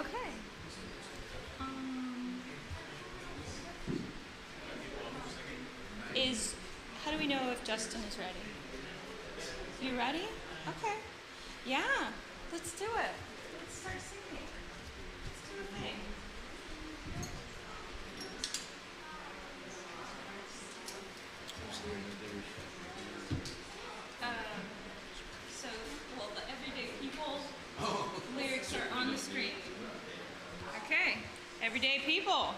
Okay. Um, how do we know if Justin is ready? You ready? Okay. Yeah. Let's do it. Let's start singing. Let's do a thing. So, well, the Everyday People lyrics are on the screen. Okay. Everyday People.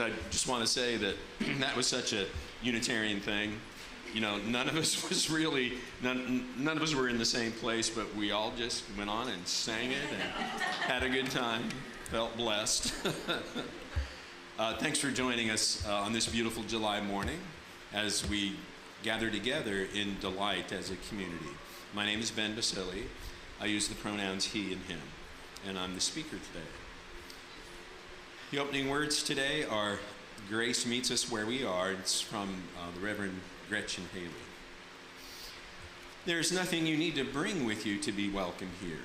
I just want to say that that was such a Unitarian thing. You know, none of us were in the same place, but we all just went on and sang it and had a good time, felt blessed. Thanks for joining us on this beautiful July morning as we gather together in delight as a community. My name is Ben Basili. I use the pronouns he and him, and I'm the speaker today. The opening words today are Grace Meets Us Where We Are. It's from the Reverend Gretchen Haley. There's nothing you need to bring with you to be welcome here.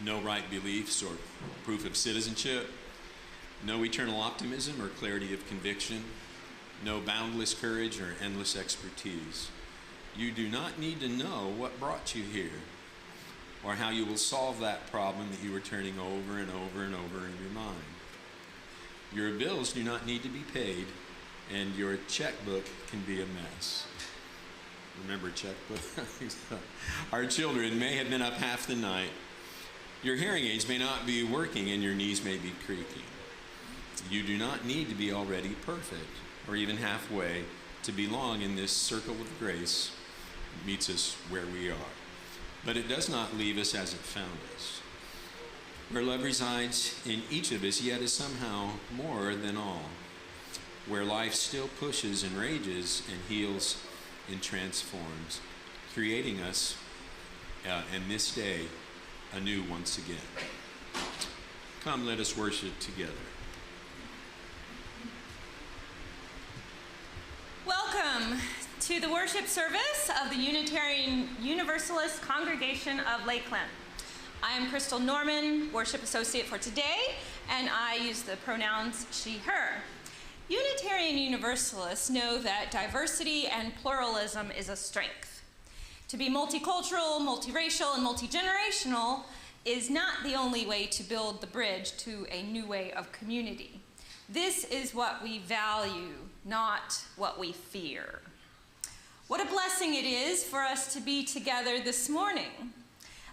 No right beliefs or proof of citizenship. No eternal optimism or clarity of conviction. No boundless courage or endless expertise. You do not need to know what brought you here or how you will solve that problem that you are turning over and over and over in your mind. Your bills do not need to be paid, and your checkbook can be a mess. Remember checkbook? Our children may have been up half the night. Your hearing aids may not be working, and your knees may be creaking. You do not need to be already perfect, or even halfway, to belong in this circle of grace that meets us where we are. But it does not leave us as it found us. Where love resides in each of us, yet is somehow more than all. Where life still pushes and rages and heals and transforms, creating us, and this day, anew once again. Come, let us worship together. the worship service of the Unitarian Universalist Congregation of Lakeland. I am Crystal Norman, worship associate for today, and I use the pronouns she, her. Unitarian Universalists know that diversity and pluralism is a strength. To be multicultural, multiracial, and multigenerational is not the only way to build the bridge to a new way of community. This is what we value, not what we fear. What a blessing it is for us to be together this morning.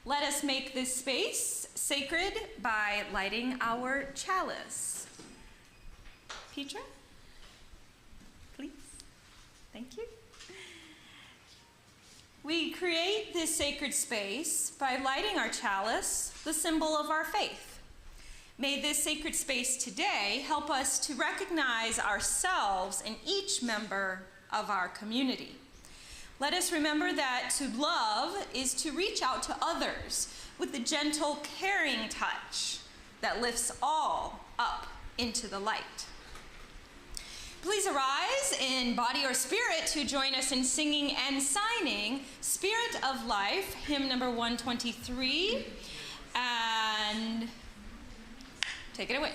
Let us make this space sacred by lighting our chalice. Petra, please. Thank you. We create this sacred space by lighting our chalice, the symbol of our faith. May this sacred space today help us to recognize ourselves in each member of our community. Let us remember that to love is to reach out to others with the gentle, caring touch that lifts all up into the light. Please arise in body or spirit to join us in singing and signing Spirit of Life, hymn number 123, and take it away.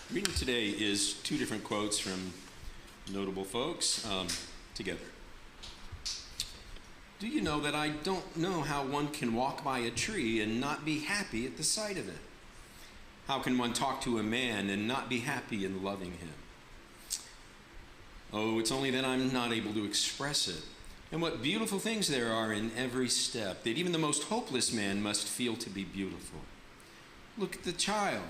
Reading today is two different quotes from notable folks together. Do you know that I don't know how one can walk by a tree and not be happy at the sight of it? How can one talk to a man and not be happy in loving him? Oh, it's only that I'm not able to express it. And what beautiful things there are in every step that even the most hopeless man must feel to be beautiful. Look at the child.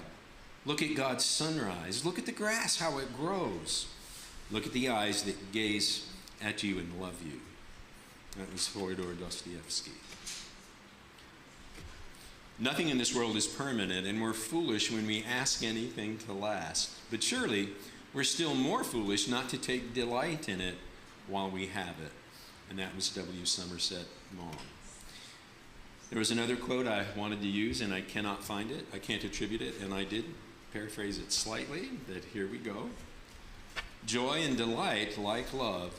Look at God's sunrise. Look at the grass, how it grows. Look at the eyes that gaze at you and love you. That was Fyodor Dostoevsky. Nothing in this world is permanent, and we're foolish when we ask anything to last. But surely, we're still more foolish not to take delight in it while we have it. And that was W. Somerset Maugham. There was another quote I wanted to use, and I cannot find it. I can't attribute it, and I did paraphrase it slightly, but here we go. Joy and delight, like love,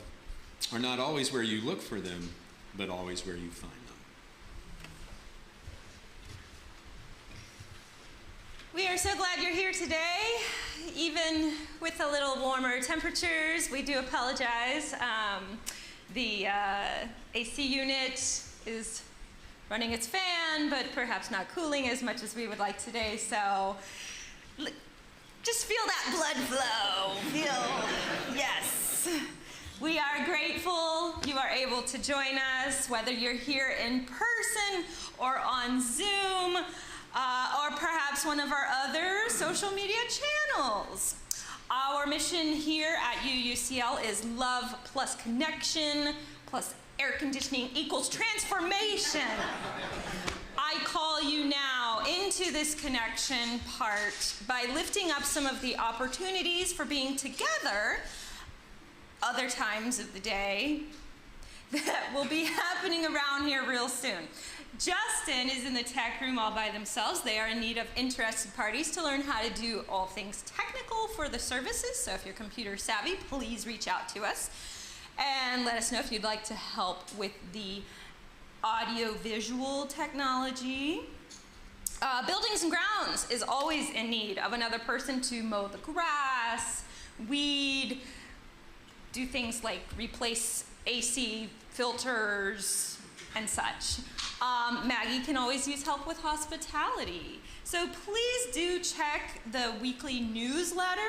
are not always where you look for them, but always where you find them. We are so glad you're here today, even with a little warmer temperatures. We do apologize. The AC unit is running its fan, but perhaps not cooling as much as we would like today. So just feel that blood flow. Yes. We are grateful you are able to join us, whether you're here in person or on Zoom, or perhaps one of our other social media channels. Our mission here at UUCL is love plus connection plus air conditioning equals transformation. I call you now into this connection part by lifting up some of the opportunities for being together other times of the day that will be happening around here real soon. Justin is in the tech room all by themselves. They are in need of interested parties to learn how to do all things technical for the services. So if you're computer savvy, please reach out to us and let us know if you'd like to help with the audio-visual technology. Buildings and Grounds is always in need of another person to mow the grass, weed, do things like replace AC filters and such. Maggie can always use help with hospitality. So please do check the weekly newsletter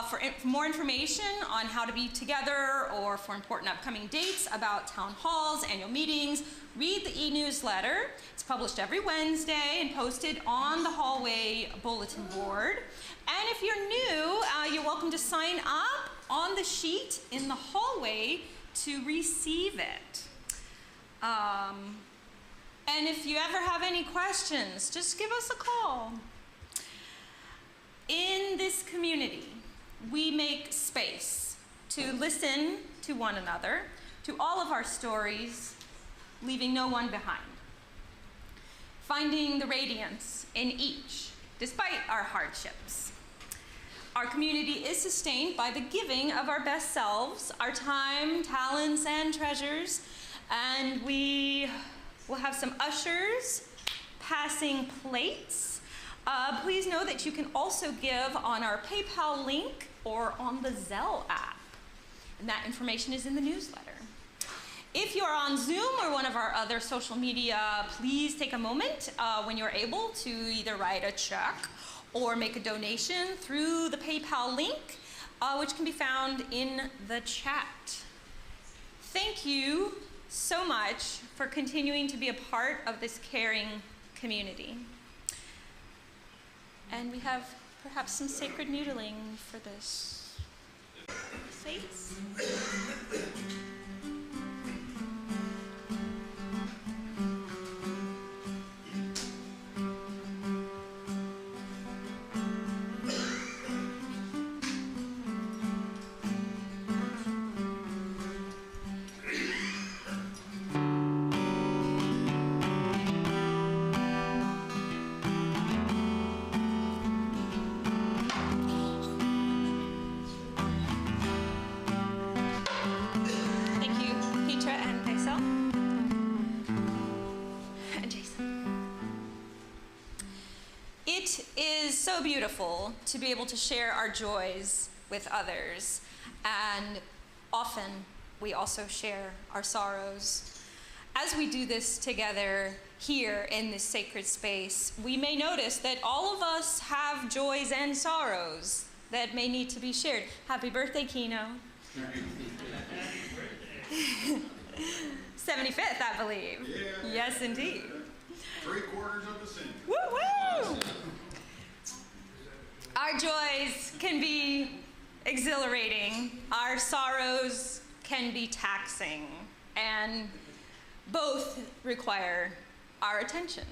for more information on how to be together or for important upcoming dates about town halls, annual meetings. Read the e-newsletter. It's published every Wednesday and posted on the hallway bulletin board. And if you're new, you're welcome to sign up on the sheet in the hallway to receive it. And if you ever have any questions, just give us a call. In this community, we make space to listen to one another, to all of our stories, leaving no one behind. Finding the radiance in each, despite our hardships. Our community is sustained by the giving of our best selves, our time, talents, and treasures. And we will have some ushers passing plates. Please know that you can also give on our PayPal link or on the Zelle app. And that information is in the newsletter. If you're on Zoom or one of our other social media, please take a moment when you're able to either write a check or make a donation through the PayPal link, which can be found in the chat. Thank you so much for continuing to be a part of this caring community. And we have perhaps some sacred noodling for this. Saints? So beautiful to be able to share our joys with others, and often we also share our sorrows. As we do this together here in this sacred space, we may notice that all of us have joys and sorrows that may need to be shared. Happy birthday, Kino. 75th, I believe. Yeah. Yes, indeed. 3/4 of the century. Woo-woo! Our joys can be exhilarating. Our sorrows can be taxing. And both require our attention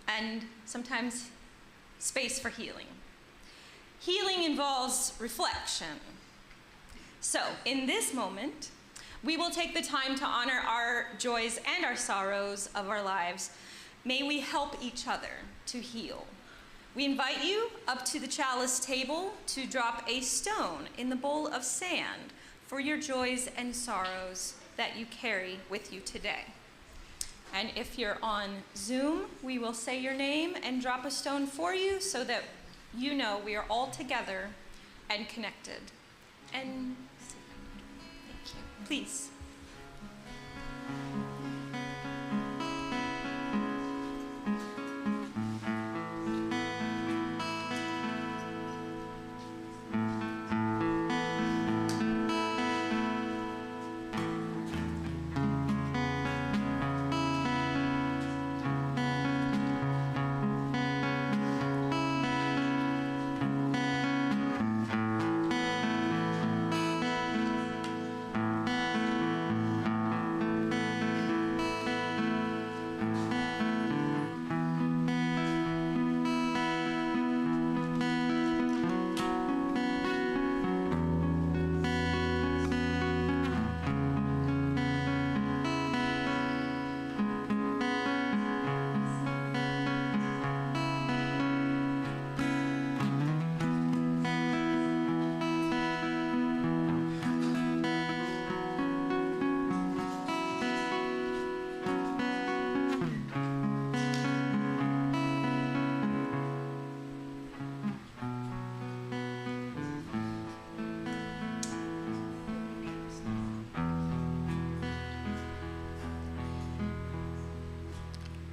and sometimes space for healing. Healing involves reflection. So, in this moment, we will take the time to honor our joys and our sorrows of our lives. May we help each other to heal. We invite you up to the chalice table to drop a stone in the bowl of sand for your joys and sorrows that you carry with you today. And if you're on Zoom, we will say your name and drop a stone for you so that you know we are all together and connected. And thank you. Please.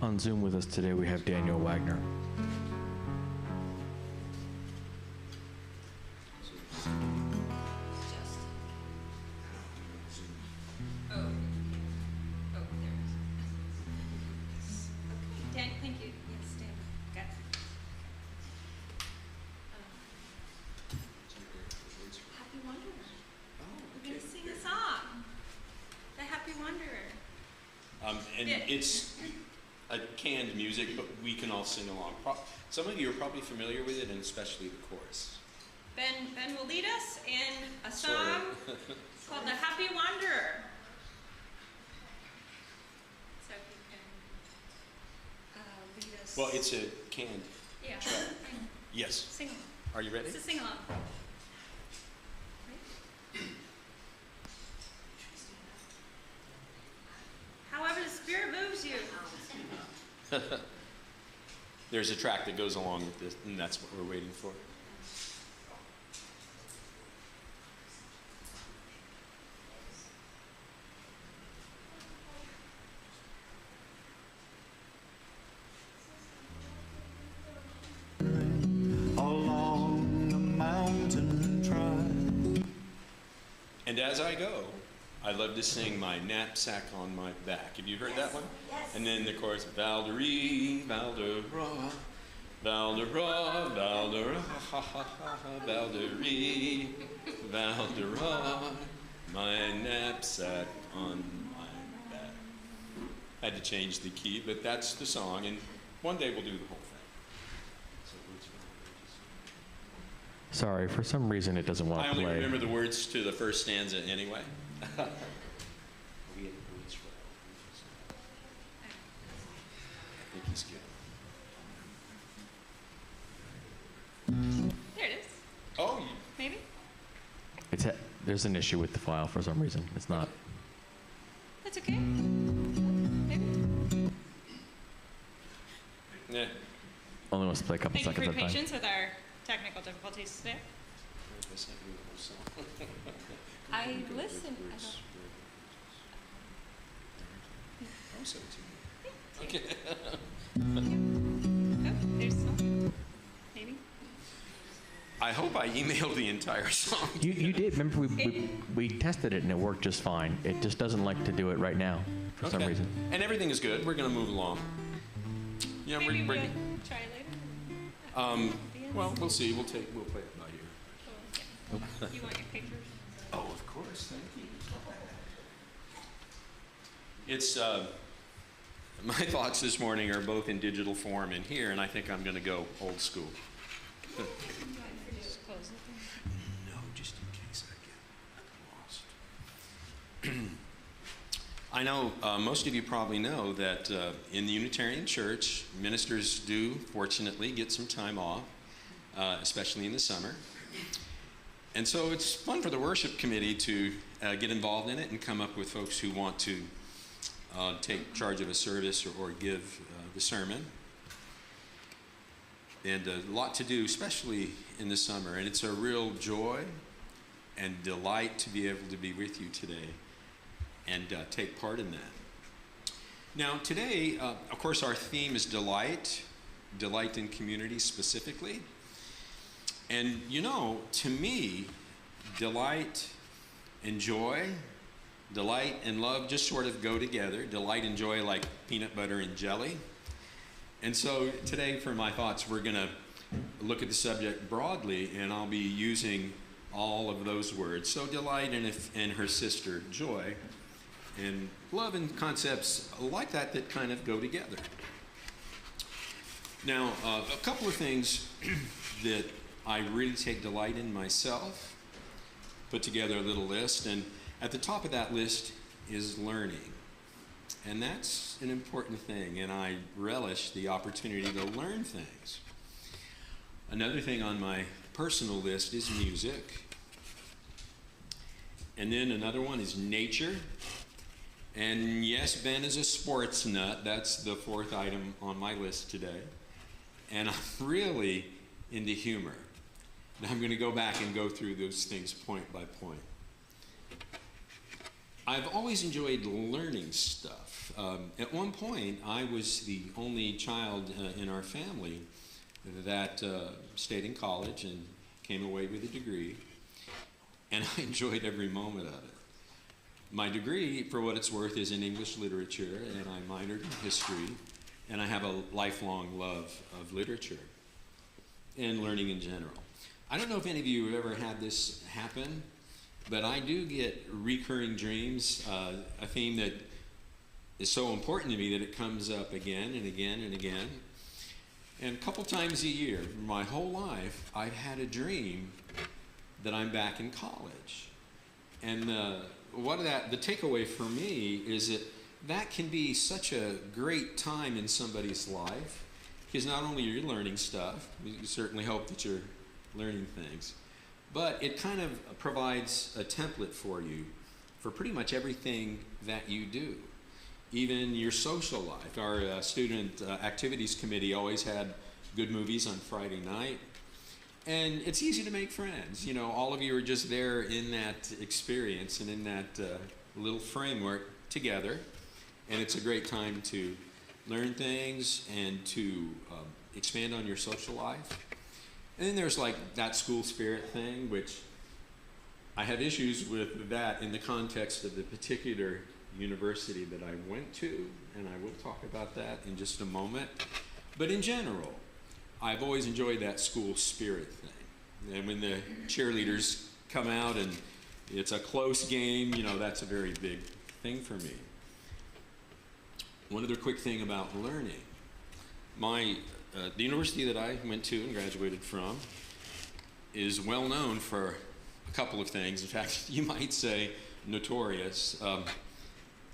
On Zoom with us today, we have Daniel Wagner. Dan, thank you. Yes, Dan. Got it. Happy Wanderer. We're going to sing a song. The Happy Wanderer. And Yeah. it's a canned music, but we can all sing along. Some of you are probably familiar with it, and especially the chorus. Ben will lead us in a Sort song of. called The Happy Wanderer. So if you can lead us. Well, it's a canned. Yeah. track. Yes. Sing along. Are you ready? It's a sing along. However the Spirit moves you. There's a track that goes along with this, and that's what we're waiting for. Along the mountain track. And as I go, I love to sing My Knapsack on My Back. Have you heard that one? Yes. And then the chorus, Valderie, Valdera, Valdera, Valdera, ha ha ha ha, Valderie, Valdera, my knapsack on my back. I had to change the key, but that's the song, and one day we'll do the whole thing. So Sorry, for some reason it doesn't want I to only play. remember the words to the first stanza anyway. I think he's good. There it is. Oh, you, Maybe? There's an issue with the file for some reason. It's not. That's okay. Maybe. yeah. Only wants to play a couple Thank you for seconds your at a time. patience with our technical difficulties today. I listen. Okay. Oh, there's some. Maybe. I hope I emailed the entire song. You did. Remember, we tested it and it worked just fine. It just doesn't like to do it right now for some reason. And everything is good. We're going to move along. Yeah, Maybe we're we'll try later. well, we'll see. We'll play it by ear. Cool. You want your pictures? Oh, of course. Thank you. It's my thoughts this morning are both in digital form and here, and I think I'm going to go old school. Just close it. No, just in case I get lost. I know most of you probably know that in the Unitarian Church, ministers do, fortunately, get some time off, especially in the summer. And so it's fun for the worship committee to get involved in it and come up with folks who want to take charge of a service or give the sermon. And a lot to do, especially in the summer. And it's a real joy and delight to be able to be with you today and take part in that. Now, today, of course, our theme is delight in community specifically. And you know, to me, delight and joy, delight and love just sort of go together. Delight and joy like peanut butter and jelly. And so today, for my thoughts, we're going to look at the subject broadly, and I'll be using all of those words. So delight and her sister, joy, and love and concepts like that that kind of go together. Now, a couple of things that I really take delight in myself, put together a little list, and at the top of that list is learning. And that's an important thing, and I relish the opportunity to learn things. Another thing on my personal list is music. And then another one is nature. And yes, Ben is a sports nut. That's the fourth item on my list today. And I'm really into humor. Now I'm going to go back and go through those things point by point. I've always enjoyed learning stuff. At one point, I was the only child in our family that stayed in college and came away with a degree, and I enjoyed every moment of it. My degree, for what it's worth, is in English literature, and I minored in history, and I have a lifelong love of literature and learning in general. I don't know if any of you have ever had this happen, but I do get recurring dreams, a theme that is so important to me that it comes up again and again and again. And a couple times a year, my whole life, I've had a dream that I'm back in college. And the takeaway for me is that can be such a great time in somebody's life, because not only are you learning stuff, you certainly hope that you're learning things, but it kind of provides a template for you for pretty much everything that you do, even your social life. Our student activities committee always had good movies on Friday night, and it's easy to make friends. You know, all of you are just there in that experience and in that little framework together, and it's a great time to learn things and to expand on your social life. And then there's like that school spirit thing, which I have issues with that in the context of the particular university that I went to, and I will talk about that in just a moment. But in general, I've always enjoyed that school spirit thing. And when the cheerleaders come out and it's a close game, you know, that's a very big thing for me. One other quick thing about learning. The university that I went to and graduated from is well known for a couple of things. In fact, you might say notorious.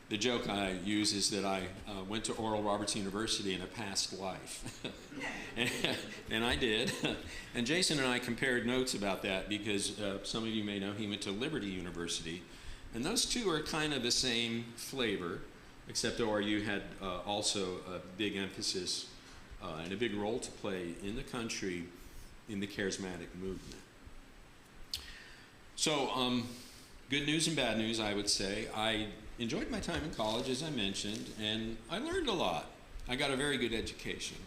The joke I use is that I went to Oral Roberts University in a past life. and I did. And Jason and I compared notes about that because some of you may know he went to Liberty University. And those two are kind of the same flavor, except ORU had also a big emphasis and a big role to play in the country in the charismatic movement. So, good news and bad news, I would say. I enjoyed my time in college, as I mentioned, and I learned a lot. I got a very good education.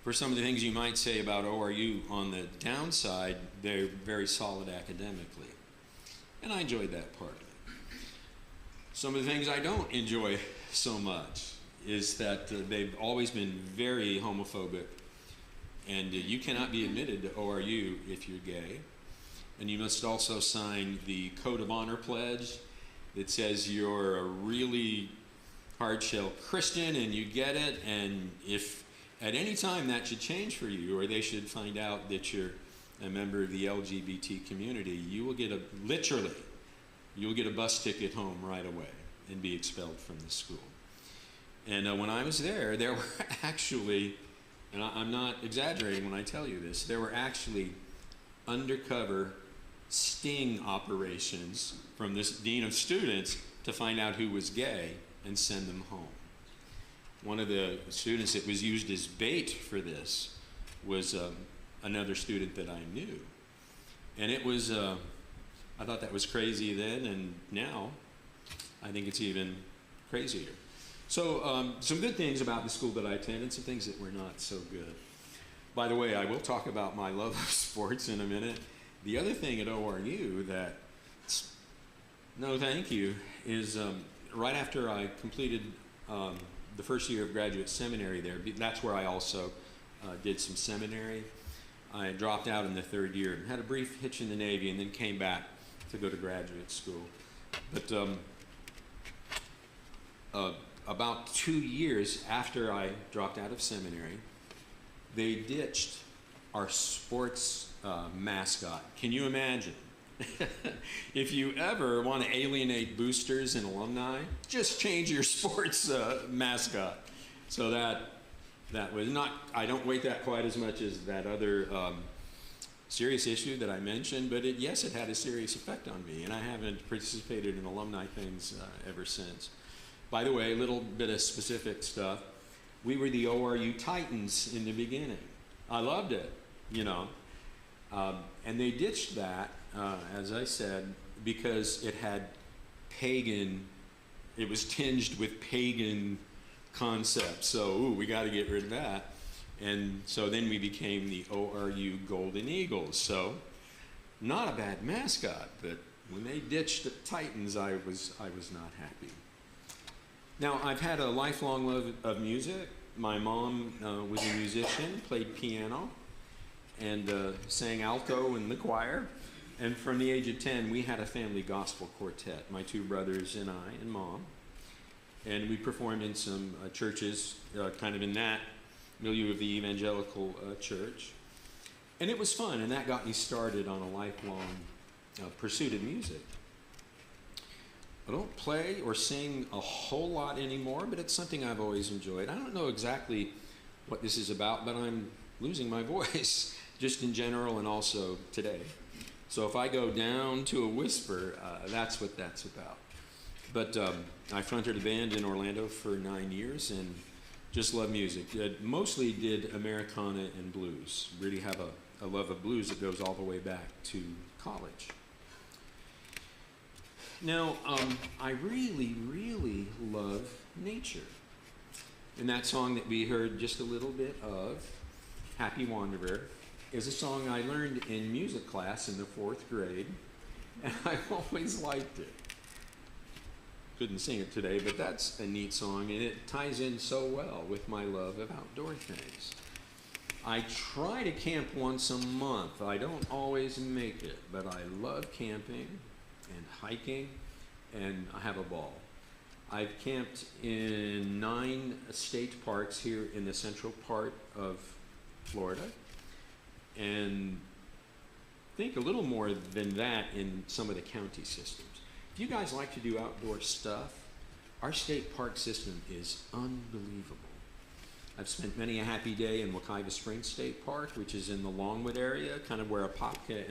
For some of the things you might say about ORU on the downside, they're very solid academically. And I enjoyed that part of it. Some of the things I don't enjoy so much is that they've always been very homophobic, and you cannot be admitted to ORU if you're gay. And you must also sign the Code of Honor pledge that says you're a really hard-shell Christian and you get it, and if at any time that should change for you, or they should find out that you're a member of the LGBT community, you will get you'll get a bus ticket home right away and be expelled from the school. And when I was there were actually, and I'm not exaggerating when I tell you this, there were actually undercover sting operations from this dean of students to find out who was gay and send them home. One of the students that was used as bait for this was another student that I knew. And it was, I thought that was crazy then, and now I think it's even crazier. So some good things about the school that I attend and some things that were not so good. By the way, I will talk about my love of sports in a minute. The other thing at ORU that, no thank you, is right after I completed the first year of graduate seminary there, that's where I also did some seminary. I dropped out in the third year and had a brief hitch in the Navy and then came back to go to graduate school. But about 2 years after I dropped out of seminary, they ditched our sports mascot. Can you imagine? If you ever want to alienate boosters and alumni, just change your sports mascot. So that was not, I don't weight that quite as much as that other serious issue that I mentioned, but yes, it had a serious effect on me, and I haven't participated in alumni things ever since. By the way, a little bit of specific stuff. We were the ORU Titans in the beginning. I loved it, you know. And they ditched that, as I said, because it had pagan, it was tinged with pagan concepts. So, ooh, we got to get rid of that. And so then we became the ORU Golden Eagles. So, not a bad mascot, but when they ditched the Titans, I was not happy. Now, I've had a lifelong love of music. My mom was a musician, played piano, and sang alto in the choir. And from the age of 10, we had a family gospel quartet, my two brothers and I and Mom. And we performed in some churches, kind of in that milieu of the evangelical church. And it was fun, and that got me started on a lifelong pursuit of music. I don't play or sing a whole lot anymore, but it's something I've always enjoyed. I don't know exactly what this is about, but I'm losing my voice, just in general and also today. So if I go down to a whisper, that's what that's about. But I fronted a band in Orlando for 9 years and just love music. Mostly did Americana and blues. Really have a love of blues that goes all the way back to college. Now, I really, really love nature. And that song that we heard just a little bit of, Happy Wanderer, is a song I learned in music class in the 4th grade, and I've always liked it. Couldn't sing it today, but that's a neat song, and it ties in so well with my love of outdoor things. I try to camp once a month. I don't always make it, but I love camping and hiking, and I have a ball. I've camped in 9 state parks here in the central part of Florida, and I think a little more than that in some of the county systems. If you guys like to do outdoor stuff, our state park system is unbelievable. I've spent many a happy day in Wekiva Springs State Park, which is in the Longwood area, kind of where Apopka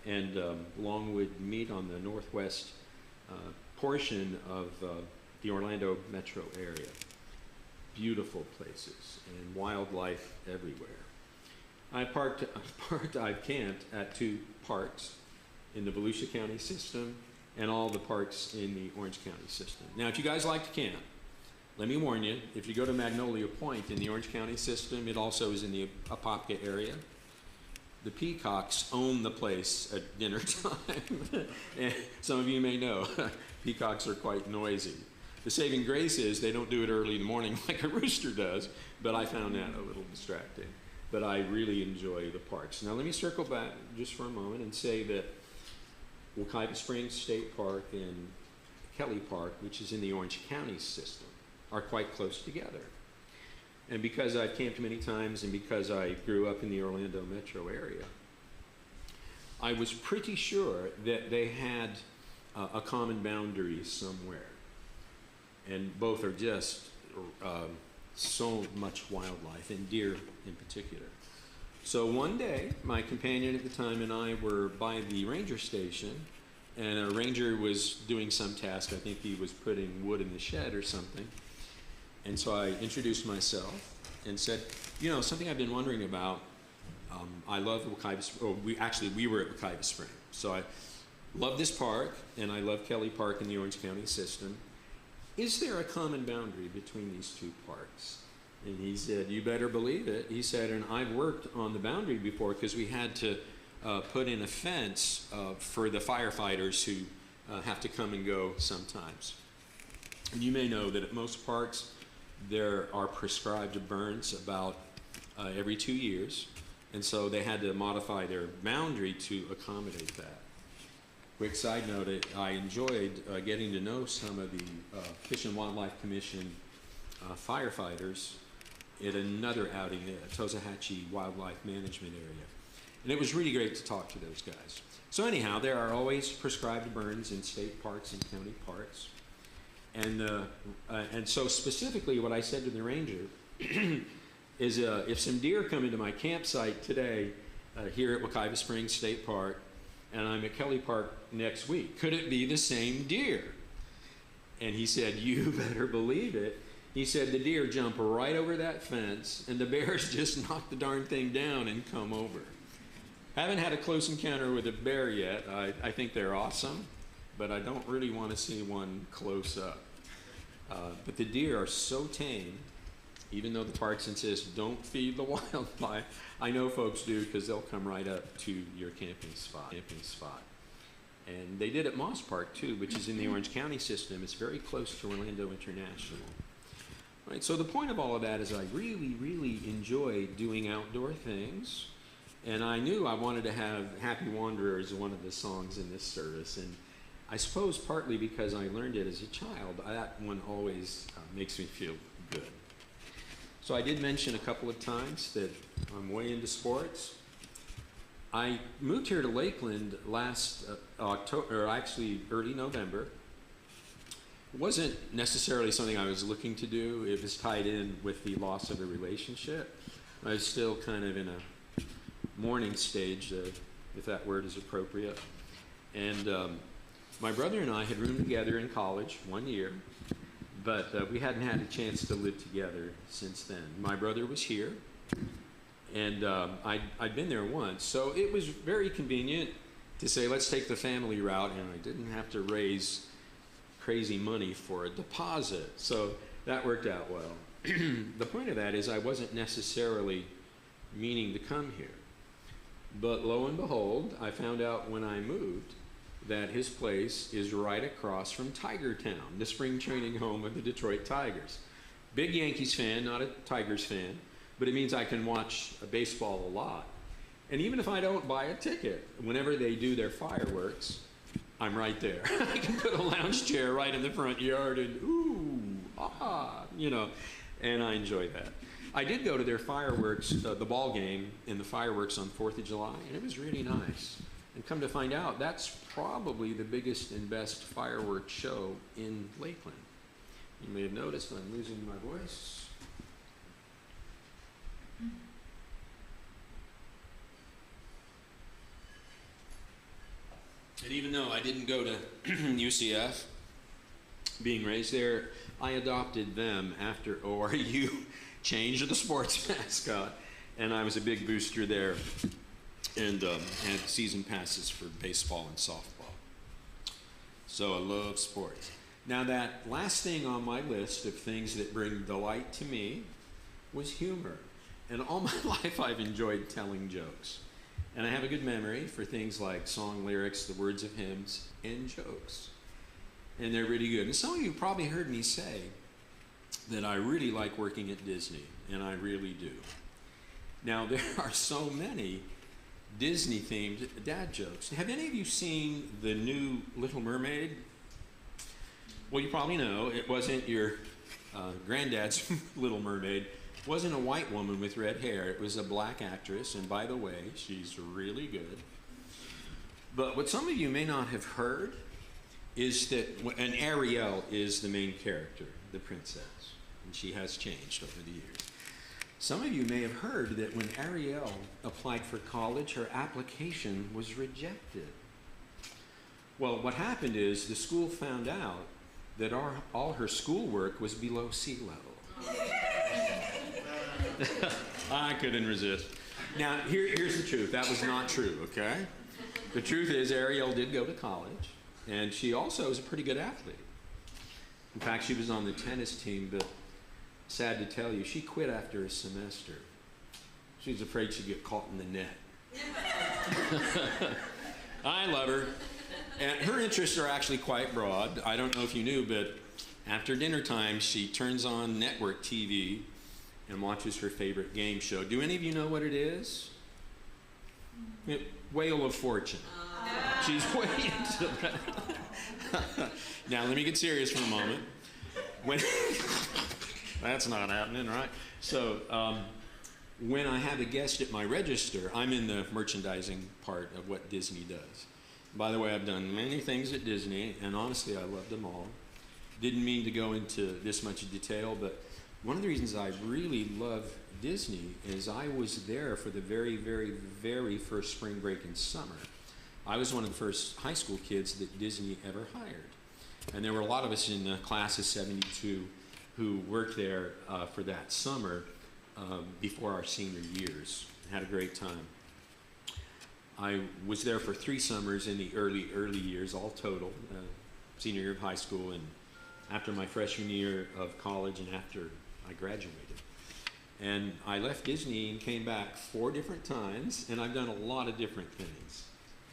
and Longwood meet on the northwest portion of the Orlando metro area. Beautiful places and wildlife everywhere. I've camped at 2 parks in the Volusia County system and all the parks in the Orange County system. Now, if you guys like to camp, let me warn you, if you go to Magnolia Point in the Orange County system, it also is in the Apopka area. The peacocks own the place at dinner time. And some of you may know, peacocks are quite noisy. The saving grace is they don't do it early in the morning like a rooster does, but I found that a little distracting. But I really enjoy the parks. Now let me circle back just for a moment and say that Wekiva Springs State Park and Kelly Park, which is in the Orange County system, are quite close together. And because I've camped many times and because I grew up in the Orlando metro area, I was pretty sure that they had a common boundary somewhere. And both are just so much wildlife, and deer in particular. So one day, my companion at the time and I were by the ranger station, and a ranger was doing some task. I think he was putting wood in the shed or something. And so I introduced myself and said, you know, something I've been wondering about. I love Wekiva. We were at Wekiva Spring. So I love this park, and I love Kelly Park in the Orange County system. Is there a common boundary between these two parks? And he said, you better believe it. He said, and I've worked on the boundary before because we had to put in a fence for the firefighters who have to come and go sometimes. And you may know that at most parks, there are prescribed burns about every 2 years. And so they had to modify their boundary to accommodate that. Quick side note, I enjoyed getting to know some of the Fish and Wildlife Commission firefighters at another outing at Tosahatchee Wildlife Management Area. And it was really great to talk to those guys. So anyhow, there are always prescribed burns in state parks and county parks. And so specifically what I said to the ranger is if some deer come into my campsite today here at Wekiva Springs State Park, and I'm at Kelly Park next week, could it be the same deer? And he said, you better believe it. He said the deer jump right over that fence, and the bears just knock the darn thing down and come over. Haven't had a close encounter with a bear yet. I think they're awesome, but I don't really want to see one close up. But the deer are so tame, even though the parks insist don't feed the wildlife. I know folks do because they'll come right up to your camping spot. And they did at Moss Park too, which is in the Orange County system. It's very close to Orlando International. Right, so the point of all of that is I really, really enjoy doing outdoor things. And I knew I wanted to have Happy Wanderer as one of the songs in this service. And I suppose partly because I learned it as a child, that one always makes me feel good. So I did mention a couple of times that I'm way into sports. I moved here to Lakeland last October, or actually early November. It wasn't necessarily something I was looking to do. It was tied in with the loss of a relationship. I was still kind of in a mourning stage, if that word is appropriate. And my brother and I had roomed together in college 1 year. But we hadn't had a chance to live together since then. My brother was here, and I'd been there once. So it was very convenient to say, let's take the family route, and I didn't have to raise crazy money for a deposit. So that worked out well. The point of that is I wasn't necessarily meaning to come here. But lo and behold, I found out when I moved that his place is right across from Tiger Town, the spring training home of the Detroit Tigers. Big Yankees fan, not a Tigers fan, but it means I can watch baseball a lot. And even if I don't buy a ticket, whenever they do their fireworks, I'm right there. I can put a lounge chair right in the front yard and ooh, ah, you know, and I enjoy that. I did go to their fireworks, the ball game and the fireworks on 4th of July, and it was really nice. And come to find out, that's probably the biggest and best fireworks show in Lakeland. You may have noticed I'm losing my voice. And even though I didn't go to UCF, being raised there, I adopted them after ORU changed the sports mascot, and I was a big booster there. And had season passes for baseball and softball. So I love sports. Now that last thing on my list of things that bring delight to me was humor. And all my life I've enjoyed telling jokes. And I have a good memory for things like song lyrics, the words of hymns, and jokes. And they're really good. And some of you probably heard me say that I really like working at Disney, and I really do. Now there are so many Disney-themed dad jokes. Have any of you seen the new Little Mermaid? Well, you probably know it wasn't your granddad's Little Mermaid. It wasn't a white woman with red hair. It was a black actress, and by the way, she's really good. But what some of you may not have heard is that, and Ariel is the main character, the princess, and she has changed over the years. Some of you may have heard that when Ariel applied for college, her application was rejected. Well, what happened is the school found out that all her schoolwork was below sea level. I couldn't resist. Now, here's the truth. That was not true, okay? The truth is Ariel did go to college, and she also is a pretty good athlete. In fact, she was on the tennis team, but sad to tell you, she quit after a semester. She was afraid she'd get caught in the net. I love her. And her interests are actually quite broad. I don't know if you knew, but after dinner time, she turns on network TV and watches her favorite game show. Do any of you know what it is? Wheel of Fortune. She's way into that. Now, let me get serious for a moment. That's not happening, right? So, when I have a guest at my register, I'm in the merchandising part of what Disney does. By the way, I've done many things at Disney, and honestly, I loved them all. Didn't mean to go into this much detail, but one of the reasons I really love Disney is I was there for the very, very, very first spring break in summer. I was one of the first high school kids that Disney ever hired. And there were a lot of us in the class of 72 who worked there for that summer before our senior years. Had a great time. I was there for 3 summers in the early years, all total, senior year of high school, and after my freshman year of college, and after I graduated. And I left Disney and came back 4 different times, and I've done a lot of different things.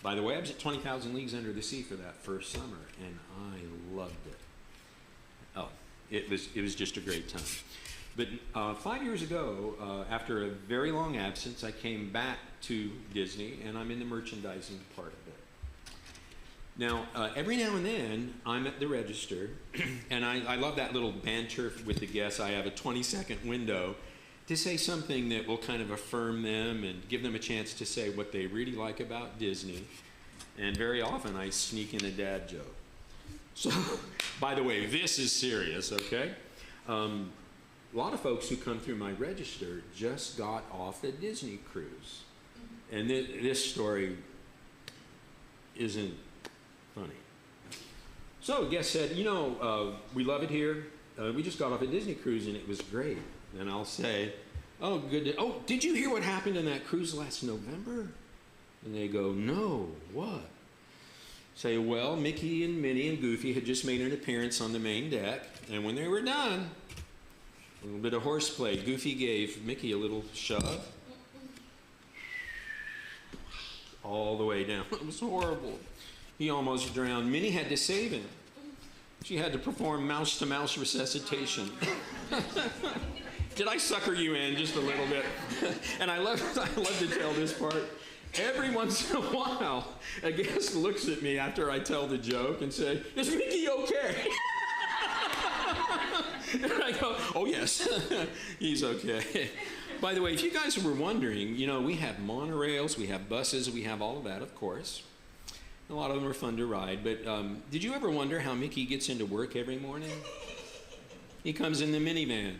By the way, I was at 20,000 Leagues Under the Sea for that first summer, and I loved it. Oh, it was just a great time. But 5 years ago, after a very long absence, I came back to Disney, and I'm in the merchandising part of it. Now, every now and then, I'm at the register, and I love that little banter with the guests. I have a 20-second window to say something that will kind of affirm them and give them a chance to say what they really like about Disney. And very often, I sneak in a dad joke. So, by the way, this is serious, okay? A lot of folks who come through my register just got off a Disney cruise. And this story isn't funny. So a guest said, we love it here. We just got off a Disney cruise and it was great. And I'll say, oh, good. Oh, did you hear what happened on that cruise last November? And they go, no, what? Say, well, Mickey and Minnie and Goofy had just made an appearance on the main deck. And when they were done, a little bit of horseplay. Goofy gave Mickey a little shove. All the way down. It was horrible. He almost drowned. Minnie had to save him. She had to perform mouse-to-mouse resuscitation. Did I sucker you in just a little bit? And I love to tell this part. Every once in a while, a guest looks at me after I tell the joke and say, "Is Mickey okay?" And I go, "Oh, yes, he's okay." By the way, if you guys were wondering, we have monorails, we have buses, we have all of that, of course. A lot of them are fun to ride, but did you ever wonder how Mickey gets into work every morning? He comes in the minivan.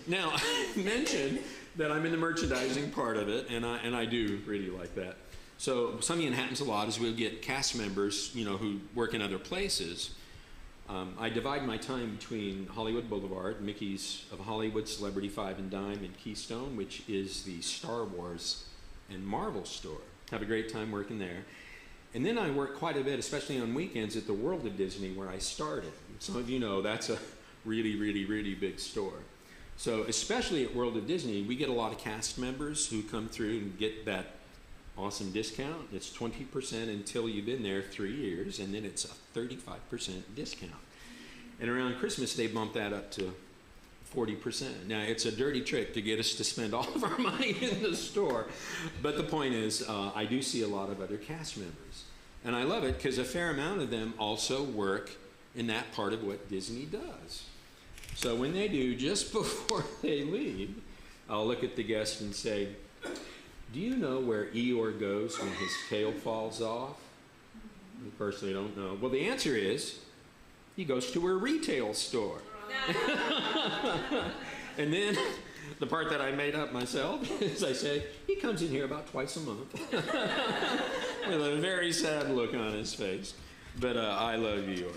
Now, I mentioned that I'm in the merchandising part of it, and I do really like that. So something that happens a lot is we'll get cast members, who work in other places. I divide my time between Hollywood Boulevard, Mickey's of Hollywood, Celebrity Five and Dime, and Keystone, which is the Star Wars and Marvel store. Have a great time working there. And then I work quite a bit, especially on weekends, at the World of Disney, where I started. Some of you know that's a really, really, really big store. So especially at World of Disney, we get a lot of cast members who come through and get that awesome discount. It's 20% until you've been there 3 years, and then it's a 35% discount. And around Christmas, they bump that up to 40%. Now, it's a dirty trick to get us to spend all of our money in the store. But the point is, I do see a lot of other cast members. And I love it because a fair amount of them also work in that part of what Disney does. So when they do, just before they leave, I'll look at the guest and say, "Do you know where Eeyore goes when his tail falls off?" They personally don't know. Well, the answer is, he goes to a retail store. And then the part that I made up myself is I say, he comes in here about twice a month with a very sad look on his face. But I love Eeyore.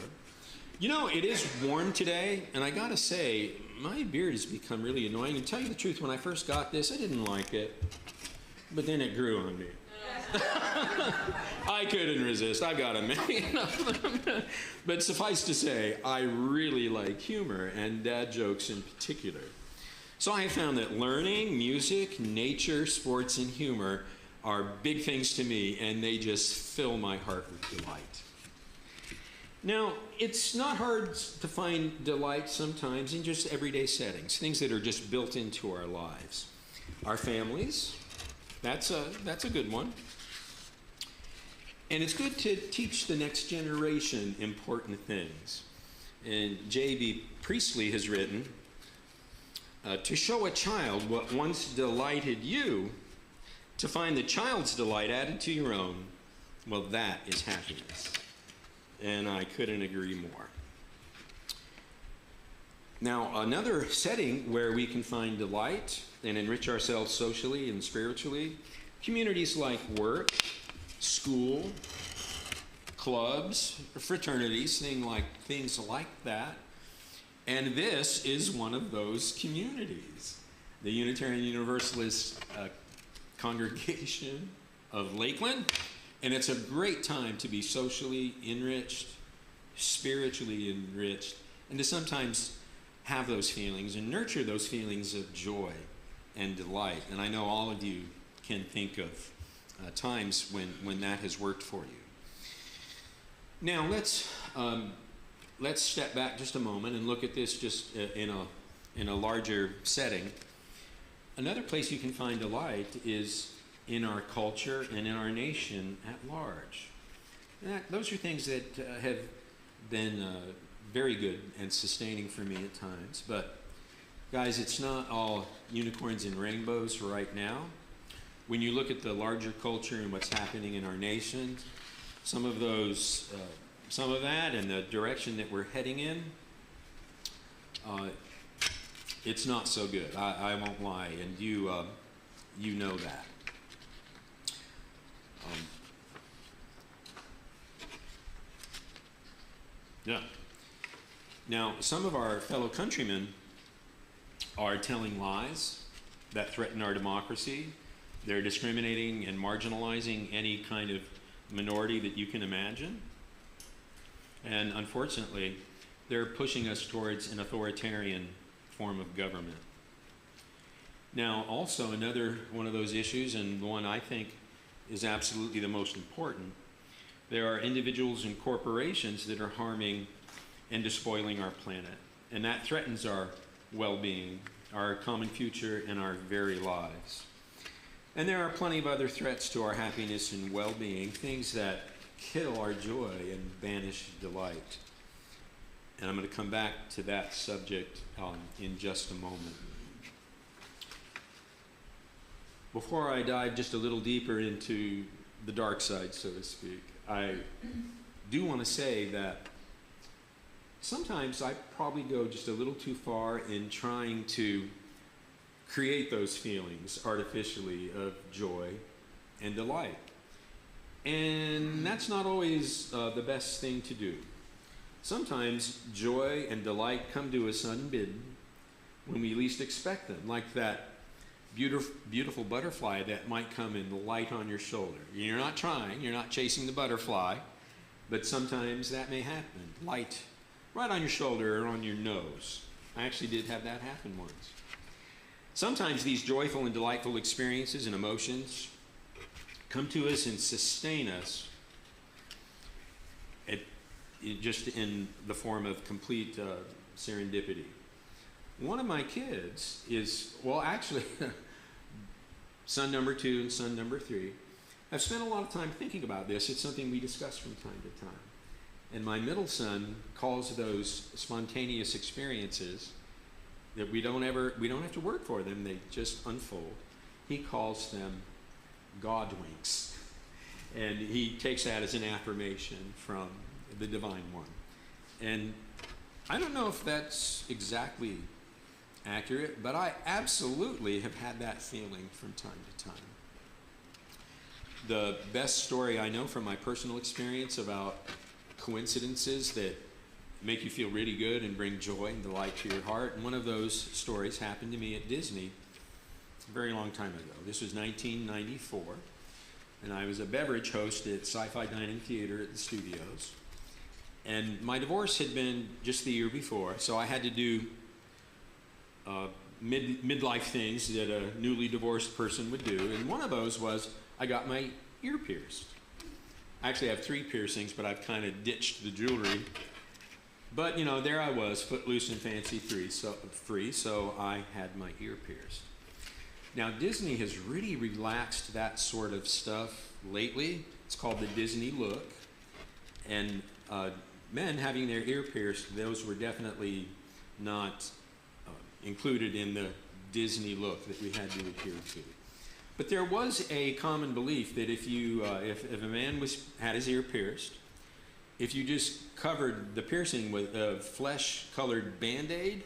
You know, it is warm today, and I gotta say, my beard has become really annoying. And to tell you the truth, when I first got this, I didn't like it. But then it grew on me. I couldn't resist. I've got a million of them. But suffice to say, I really like humor, and dad jokes in particular. So I have found that learning, music, nature, sports, and humor are big things to me, and they just fill my heart with delight. Now, it's not hard to find delight sometimes in just everyday settings, things that are just built into our lives. Our families, that's a good one. And it's good to teach the next generation important things. And J.B. Priestley has written, to show a child what once delighted you, to find the child's delight added to your own, well, that is happiness. And I couldn't agree more. Now, another setting where we can find delight and enrich ourselves socially and spiritually, communities like work, school, clubs, fraternities, things like that. And this is one of those communities. The Unitarian Universalist Congregation of Lakeland. And it's a great time to be socially enriched, spiritually enriched, and to sometimes have those feelings and nurture those feelings of joy and delight. And I know all of you can think of times when that has worked for you. Now let's step back just a moment and look at this just in a larger setting. Another place you can find delight is in our culture and in our nation at large. Those are things that have been very good and sustaining for me at times. But guys, it's not all unicorns and rainbows right now. When you look at the larger culture and what's happening in our nation, some of that and the direction that we're heading in, it's not so good. I won't lie, and you know that. Yeah. Now, some of our fellow countrymen are telling lies that threaten our democracy. They're discriminating and marginalizing any kind of minority that you can imagine. And unfortunately, they're pushing us towards an authoritarian form of government. Now, also another one of those issues, and the one I think is absolutely the most important, there are individuals and corporations that are harming and despoiling our planet. And that threatens our well-being, our common future, and our very lives. And there are plenty of other threats to our happiness and well-being, things that kill our joy and banish delight. And I'm going to come back to that subject in just a moment. Before I dive just a little deeper into the dark side, so to speak, I do want to say that sometimes I probably go just a little too far in trying to create those feelings artificially of joy and delight. And that's not always the best thing to do. Sometimes joy and delight come to us unbidden when we least expect them, like that beautiful butterfly that might come and light on your shoulder. You're not trying, you're not chasing the butterfly, but sometimes that may happen. Light right on your shoulder or on your nose. I actually did have that happen once. Sometimes these joyful and delightful experiences and emotions come to us and sustain us just in the form of complete serendipity. One of my kids is, well, actually, son number 2 and son number 3. I've spent a lot of time thinking about this. It's something we discuss from time to time. And my middle son calls those spontaneous experiences that we don't have to work for them, they just unfold. He calls them God winks. And he takes that as an affirmation from the Divine One. And I don't know if that's exactly accurate, but I absolutely have had that feeling from time to time. The best story I know from my personal experience about coincidences that make you feel really good and bring joy and delight to your heart, and one of those stories happened to me at Disney a very long time ago. This was 1994, and I was a beverage host at Sci-Fi Dining Theater at the studios. And my divorce had been just the year before, so I had to do midlife things that a newly divorced person would do. And one of those was I got my ear pierced. I actually have 3 piercings, but I've kind of ditched the jewelry. But, you know, there I was, footloose and fancy free, so I had my ear pierced. Now, Disney has really relaxed that sort of stuff lately. It's called the Disney look. And men having their ear pierced, those were definitely not included in the Disney look that we had to adhere to. But there was a common belief that if a man had his ear pierced, if you just covered the piercing with a flesh-colored Band-Aid,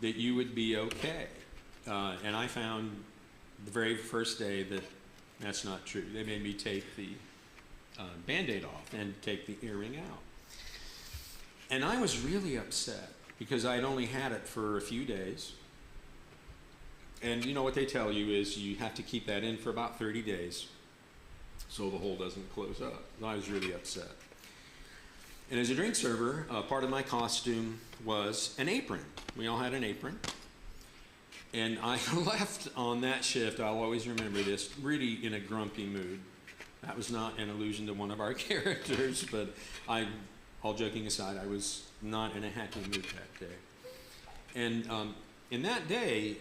that you would be okay. And I found the very first day that that's not true. They made me take the Band-Aid off and take the earring out. And I was really upset because I'd only had it for a few days. And you know what they tell you is you have to keep that in for about 30 days so the hole doesn't close up. I was really upset. And as a drink server, part of my costume was an apron. We all had an apron. And I left on that shift, I'll always remember this, really in a grumpy mood. That was not an allusion to one of our characters, but all joking aside, I was not in a happy mood that day. And in that day,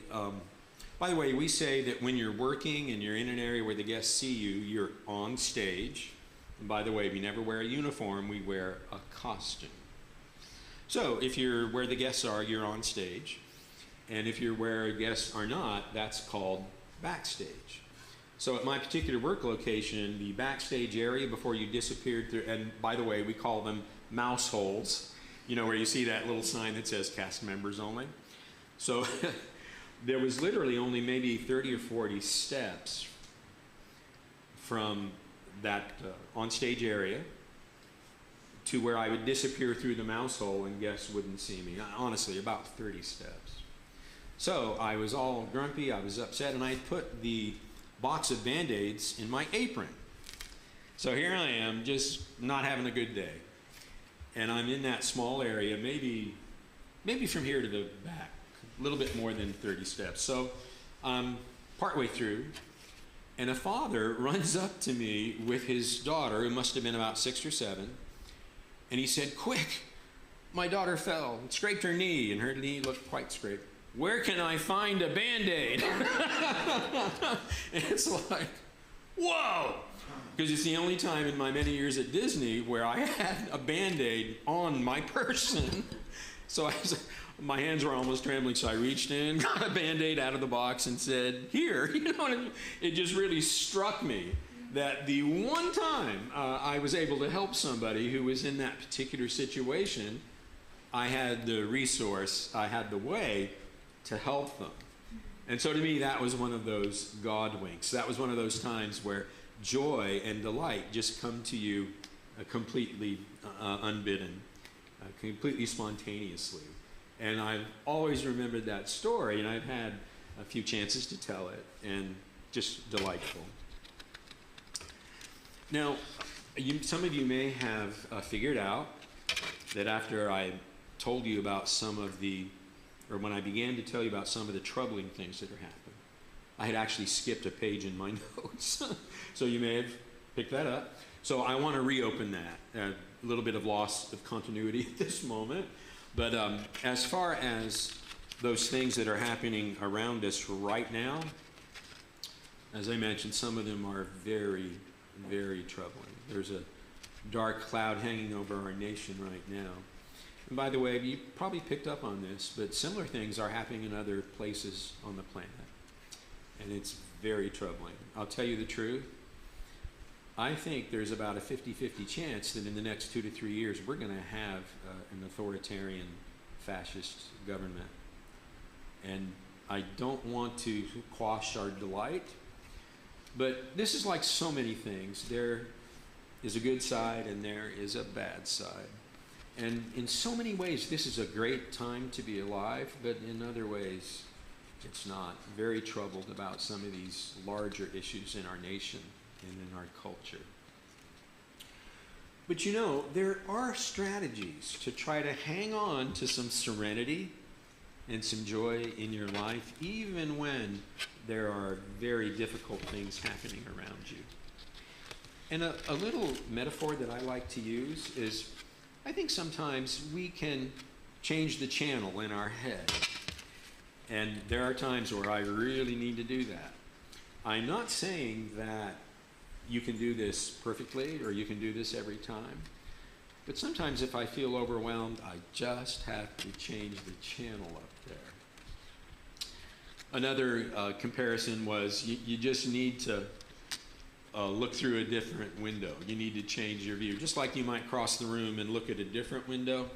by the way, we say that when you're working and you're in an area where the guests see you, you're on stage. And by the way, we never wear a uniform, we wear a costume. So if you're where the guests are, you're on stage. And if you're where guests are not, that's called backstage. So at my particular work location, the backstage area before you disappeared through, and by the way, we call them mouse holes, you know, where you see that little sign that says cast members only. So there was literally only maybe 30 or 40 steps from that on-stage area to where I would disappear through the mouse hole and guests wouldn't see me. Honestly, about 30 steps. So I was all grumpy, I was upset, and I put the box of Band-Aids in my apron. So here I am, just not having a good day. And I'm in that small area, maybe from here to the back, a little bit more than 30 steps. So I'm partway through, and a father runs up to me with his daughter, who must have been about 6 or 7, and he said, "Quick, my daughter fell, scraped her knee," and her knee looked quite scraped. "Where can I find a Band-Aid?" It's like, whoa! Because it's the only time in my many years at Disney where I had a Band-Aid on my person. So my hands were almost trembling, so I reached in, got a Band-Aid out of the box and said, "Here." You know what I mean? It just really struck me that the one time I was able to help somebody who was in that particular situation, I had the resource, I had the way to help them. And so to me, that was one of those God winks. That was one of those times where joy and delight just come to you completely unbidden, completely spontaneously. And I've always remembered that story, and I've had a few chances to tell it, and just delightful. Now, some of you may have figured out that after I told you about when I began to tell you about some of the troubling things that are happening, I had actually skipped a page in my notes. So you may have picked that up. So I want to reopen that. A little bit of loss of continuity at this moment. But as far as those things that are happening around us right now, as I mentioned, some of them are very, very troubling. There's a dark cloud hanging over our nation right now. And by the way, you probably picked up on this, but similar things are happening in other places on the planet. And it's very troubling. I'll tell you the truth. I think there's about a 50-50 chance that in the next 2 to 3 years, we're going to have an authoritarian fascist government. And I don't want to quash our delight, but this is like so many things. There is a good side and there is a bad side. And in so many ways, this is a great time to be alive, but in other ways, it's not. Very troubled about some of these larger issues in our nation and in our culture. But you know, there are strategies to try to hang on to some serenity and some joy in your life, even when there are very difficult things happening around you. And a little metaphor that I like to use is, I think sometimes we can change the channel in our head. And there are times where I really need to do that. I'm not saying that you can do this perfectly or you can do this every time. But sometimes if I feel overwhelmed, I just have to change the channel up there. Another comparison was you just need to look through a different window. You need to change your view. Just like you might cross the room and look at a different window,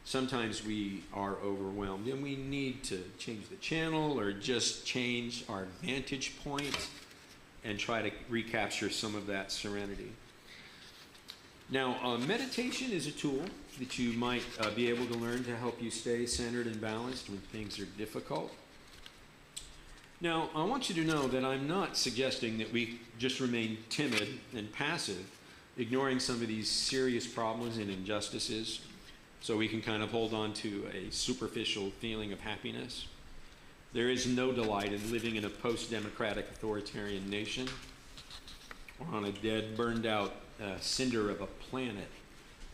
sometimes we are overwhelmed and we need to change the channel or just change our vantage point and try to recapture some of that serenity. Now, meditation is a tool that you might be able to learn to help you stay centered and balanced when things are difficult. Now, I want you to know that I'm not suggesting that we just remain timid and passive, ignoring some of these serious problems and injustices so we can kind of hold on to a superficial feeling of happiness. There is no delight in living in a post-democratic authoritarian nation or on a dead, burned-out cinder of a planet.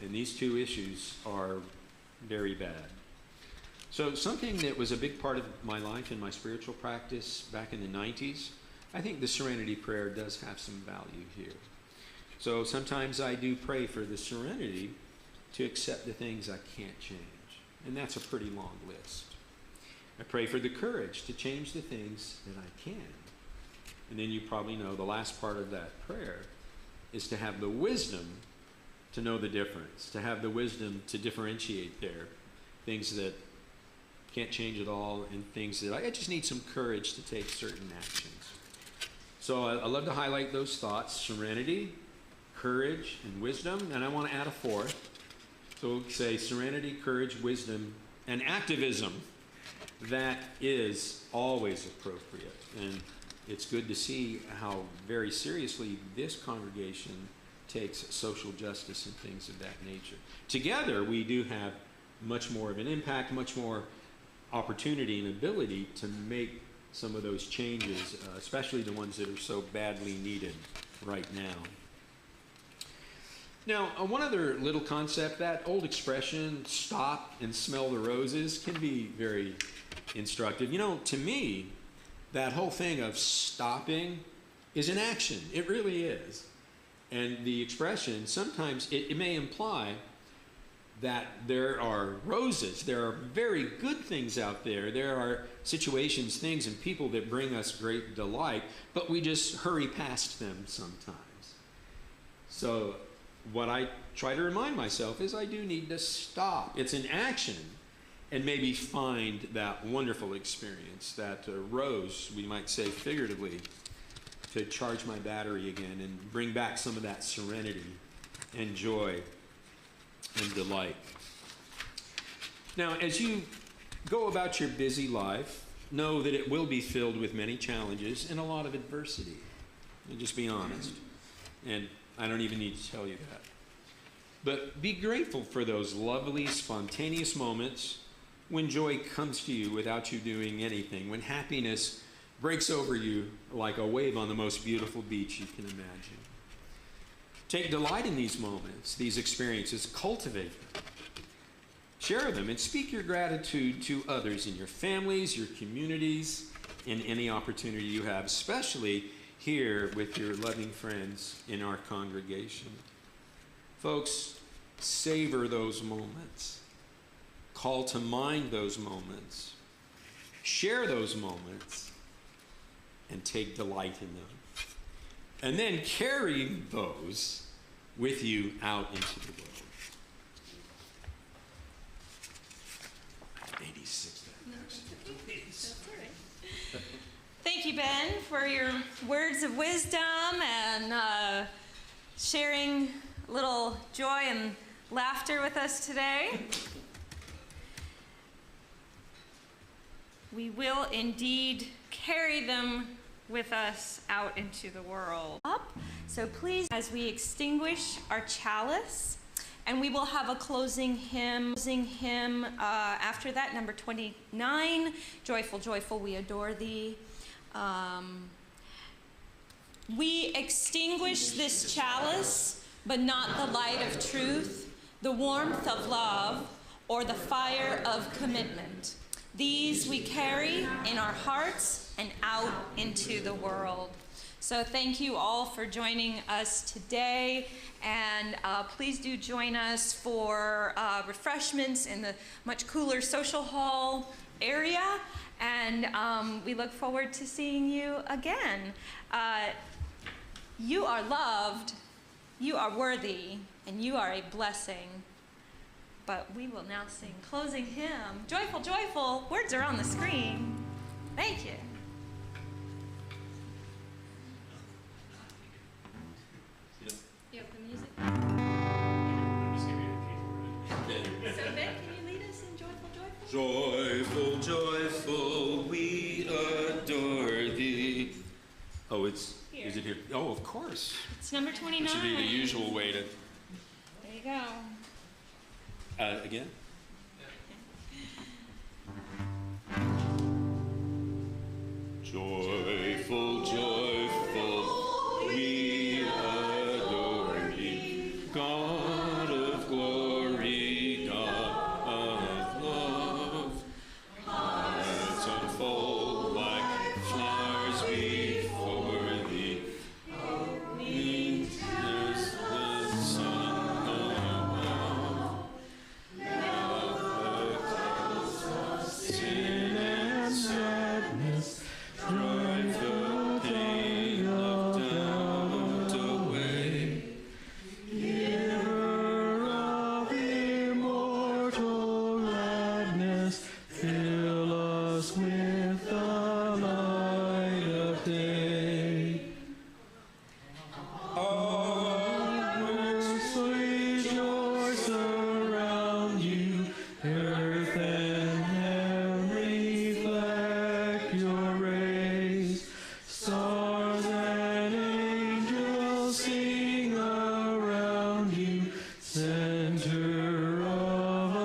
And these two issues are very bad. So something that was a big part of my life and my spiritual practice back in the 90s, I think the Serenity Prayer does have some value here. So sometimes I do pray for the serenity to accept the things I can't change. And that's a pretty long list. I pray for the courage to change the things that I can. And then you probably know the last part of that prayer is to have the wisdom to know the difference, to have the wisdom to differentiate there, things that can't change at all and things that I just need some courage to take certain actions. So I love to highlight those thoughts: serenity, courage, and wisdom. And I want to add a fourth. So we'll say serenity, courage, wisdom, and activism. That is always appropriate. And it's good to see how very seriously this congregation takes social justice and things of that nature. Together, we do have much more of an impact, much more opportunity and ability to make some of those changes, especially the ones that are so badly needed right now. Now, one other little concept, that old expression, stop and smell the roses, can be very instructive. You know, to me, that whole thing of stopping is an action. It really is. And the expression, sometimes it may imply that there are roses, there are very good things out there, there are situations, things, and people that bring us great delight, but we just hurry past them sometimes. So what I try to remind myself is I do need to stop. It's an action, and maybe find that wonderful experience, that rose, we might say figuratively, to charge my battery again and bring back some of that serenity and joy and delight. Now, as you go about your busy life, know that it will be filled with many challenges and a lot of adversity. And just be honest. And I don't even need to tell you that. But be grateful for those lovely, spontaneous moments when joy comes to you without you doing anything, when happiness breaks over you like a wave on the most beautiful beach you can imagine. Take delight in these moments, these experiences, cultivate them. Share them and speak your gratitude to others in your families, your communities, in any opportunity you have, especially here with your loving friends in our congregation. Folks, savor those moments. Call to mind those moments. Share those moments and take delight in them. And then carry those with you out into the world. for your words of wisdom and sharing a little joy and laughter with us today. We will indeed carry them with us out into the world. So please, as we extinguish our chalice, and we will have a closing hymn after that, number 29, Joyful, Joyful, We Adore Thee. We extinguish this chalice, but not the light of truth, the warmth of love, or the fire of commitment. These we carry in our hearts and out into the world. So thank you all for joining us today, and please do join us for refreshments in the much cooler social hall area, and we look forward to seeing you again. You are loved, you are worthy, and you are a blessing. But we will now sing closing hymn, Joyful, Joyful. Words are on the screen. Thank you. You have the music? Yeah. So Ben, can you lead us in Joyful, Joyful? Joyful, joyful, we adore thee. Oh, is it here? Oh, of course. It's number 29. It should be the usual way to. There you go. Again? Joyful, joyful, we adore thee, God of glory, God of love. Hearts unfold like flowers before thee. There's the sun above. Sin and sadness, drive the pain of doubt away. Giver of immortal gladness, fill us with the light of day. Our works rejoice around you, earth and heaven reflect your rays. Stars and angels sing around you, center of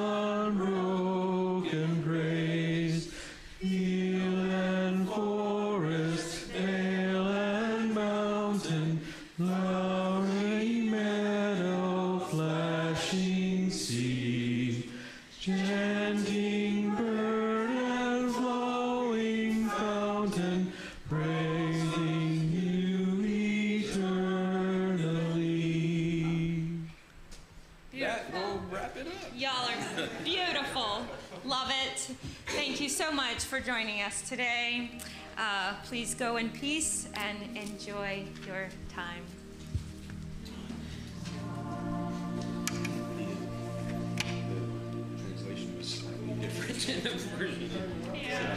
unbroken praise. Hill and forest, dale and mountain, flowery meadow, flashing sea, chanting bird and flowing fountain, praising you eternally. That will wrap it up. Y'all are beautiful. Love it. Thank you so much for joining us today. Please go in peace and enjoy your time. The translation was slightly different in the version. Yeah.